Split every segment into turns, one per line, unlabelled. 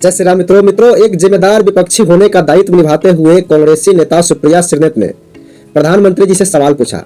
जय श्री राम। मित्रों एक जिम्मेदार विपक्षी होने का दायित्व निभाते हुए कांग्रेसी नेता सुप्रिया श्रीनेत ने प्रधानमंत्री जी से सवाल पूछा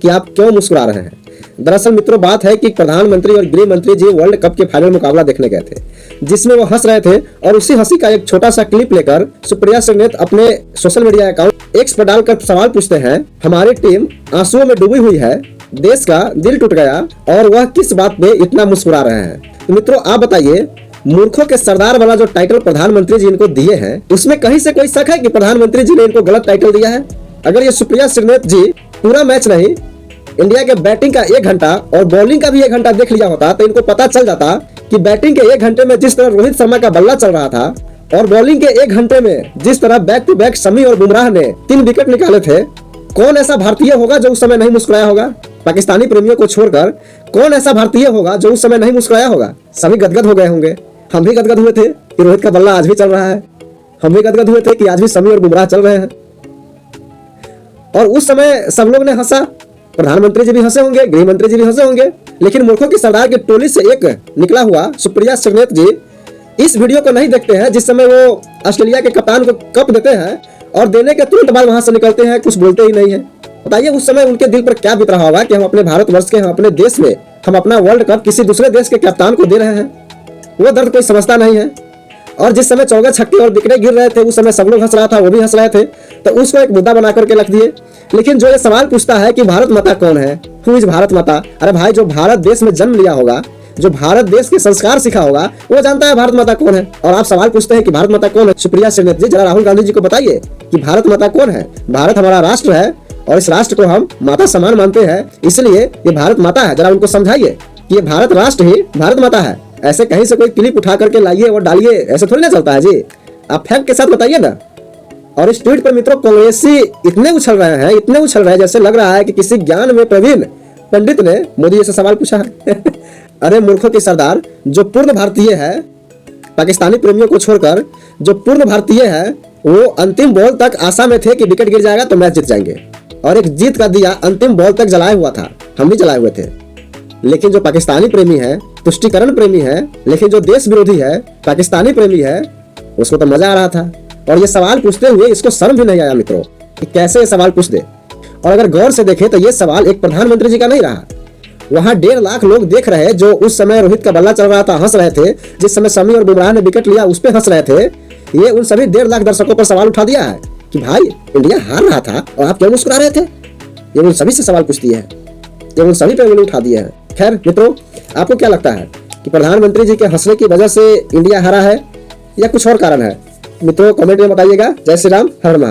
कि आप क्यों मुस्कुरा रहे हैं। दरअसल मित्रों बात है कि प्रधानमंत्री और गृह मंत्री जी वर्ल्ड कप के फाइनल मुकाबला देखने गए थे, जिसमें वो हंस रहे थे और उसी हंसी का एक छोटा सा क्लिप लेकर सुप्रिया श्रीनेत अपने सोशल मीडिया अकाउंट एक्स पर डालकर सवाल पूछते हैं, हमारी टीम आंसुओं में डूबी हुई है, देश का दिल टूट गया और वह किस बात पे इतना मुस्कुरा रहे हैं। तो मित्रों आप बताइए, मूर्खों के सरदार वाला जो टाइटल प्रधानमंत्री जी इनको दिए हैं, उसमें कहीं से कोई शक है कि प्रधानमंत्री जी ने इनको गलत टाइटल दिया है? अगर ये सुप्रिया श्रीनेत जी पूरा मैच नहीं, इंडिया के बैटिंग का 1 घंटा और बॉलिंग का भी 1 घंटा देख लिया होता तो इनको पता चल जाता कि बैटिंग के 1 घंटे में जिस तरह रोहित शर्मा का बल्ला चल रहा था और बॉलिंग के 1 घंटे में जिस तरह बैक टू बैक शमी और बुमराह ने 3 विकेट निकाले थे, कौन ऐसा भारतीय होगा जो उस समय नहीं मुस्कुराया होगा? पाकिस्तानी प्रेमियों को छोड़कर कौन ऐसा भारतीय होगा जो उस समय नहीं मुस्कुराया होगा? सभी गदगद हो गए होंगे। हम भी गदगद हुए थे कि रोहित का बल्ला आज भी चल रहा है, हम भी गदगद हुए थे कि आज भी शमी और बुमराह चल रहे हैं। और उस समय सब लोग ने हंसा, प्रधानमंत्री जी भी हंसे होंगे, गृह मंत्री जी भी हंसे होंगे, लेकिन मूर्खों की सरदार की टोली से एक निकला हुआ सुप्रिया श्रीनेत जी इस वीडियो को नहीं देखते हैं, जिस समय वो ऑस्ट्रेलिया के कप्तान को कप देते हैं और देने के तुरंत बाद वहां से निकलते हैं, कुछ बोलते ही नहीं है। बताइए उस समय उनके दिल पर क्या बीत रहा होगा कि हम अपने भारतवर्ष के, हम अपने देश में, हम अपना वर्ल्ड कप किसी दूसरे देश के कप्तान को दे रहे हैं। वो दर्द कोई समझता नहीं है। और जिस समय चौके छक्के और विकेट गिर रहे थे उस समय सब लोग हंस रहा था, वो भी हंस रहे थे, तो उसको एक मुद्दा बना करके रख दिए। लेकिन जो ये सवाल पूछता है कि भारत माता कौन है, हु इज भारत माता, अरे भाई जो भारत देश में जन्म लिया होगा, जो भारत देश के संस्कार सीखा होगा, वो जानता है भारत माता कौन है। और आप सवाल पूछते हैं कि भारत माता कौन है? सुप्रिया श्रीनेत जी जरा राहुल गांधी जी को बताइए कि भारत माता कौन है। भारत हमारा राष्ट्र है और इस राष्ट्र को हम माता समान मानते हैं, इसलिए ये भारत माता है। जरा उनको समझाइए कि ये भारत राष्ट्र ही भारत माता है। ऐसे कहीं से कोई क्लिप उठा करके लाइए और डालिए, ऐसे थोड़ी ना चलता है जी। आप फैक्ट के साथ बताइए ना। और इस ट्वीट पर मित्रों कांग्रेसी इतने उछल रहे हैं, इतने उछल रहे हैं जैसे लग रहा है कि किसी ज्ञान में प्रवीण पंडित ने मोदी जी से सवाल पूछा है। अरे मूर्खों के सरदार, जो पूर्ण भारतीय है, पाकिस्तानी प्रेमियों को छोड़कर जो पूर्ण भारतीय है, वो अंतिम बॉल तक आशा में थे कि विकेट गिर जाएगा तो मैच जीत जाएंगे, और एक जीत का दिया अंतिम बॉल तक जलाया हुआ था, हम भी जलाए हुए थे। लेकिन जो पाकिस्तानी प्रेमी है, तुष्टिकरण प्रेमी है, लेकिन जो देश विरोधी है, पाकिस्तानी प्रेमी है, उसको तो मजा आ रहा था। और ये सवाल पूछते हुए इसको शर्म भी नहीं आया मित्रों कि कैसे ये सवाल पूछ दे। और अगर गौर से देखें तो ये सवाल एक प्रधानमंत्री जी का नहीं रहा, वहां 1.5 लाख लोग देख रहे जो उस समय रोहित का बल्ला चल रहा था हंस रहे थे, जिस समय शमी और बुमराह ने विकेट लिया उस पर हंस रहे थे। ये उन सभी 1.5 लाख दर्शकों पर सवाल उठा दिया है कि भाई इंडिया हार रहा था और आप क्यों मुस्कुरा रहे थे। ये उन सभी से सवाल पूछती है, ये उन सभी पे उंगली उठा दिए हैं। खैर मित्रों, आपको क्या लगता है कि प्रधानमंत्री जी के हंसने की वजह से इंडिया हारा है या कुछ और कारण है? मित्रों कमेंट में बताइएगा। जय श्री राम, हर महादेव।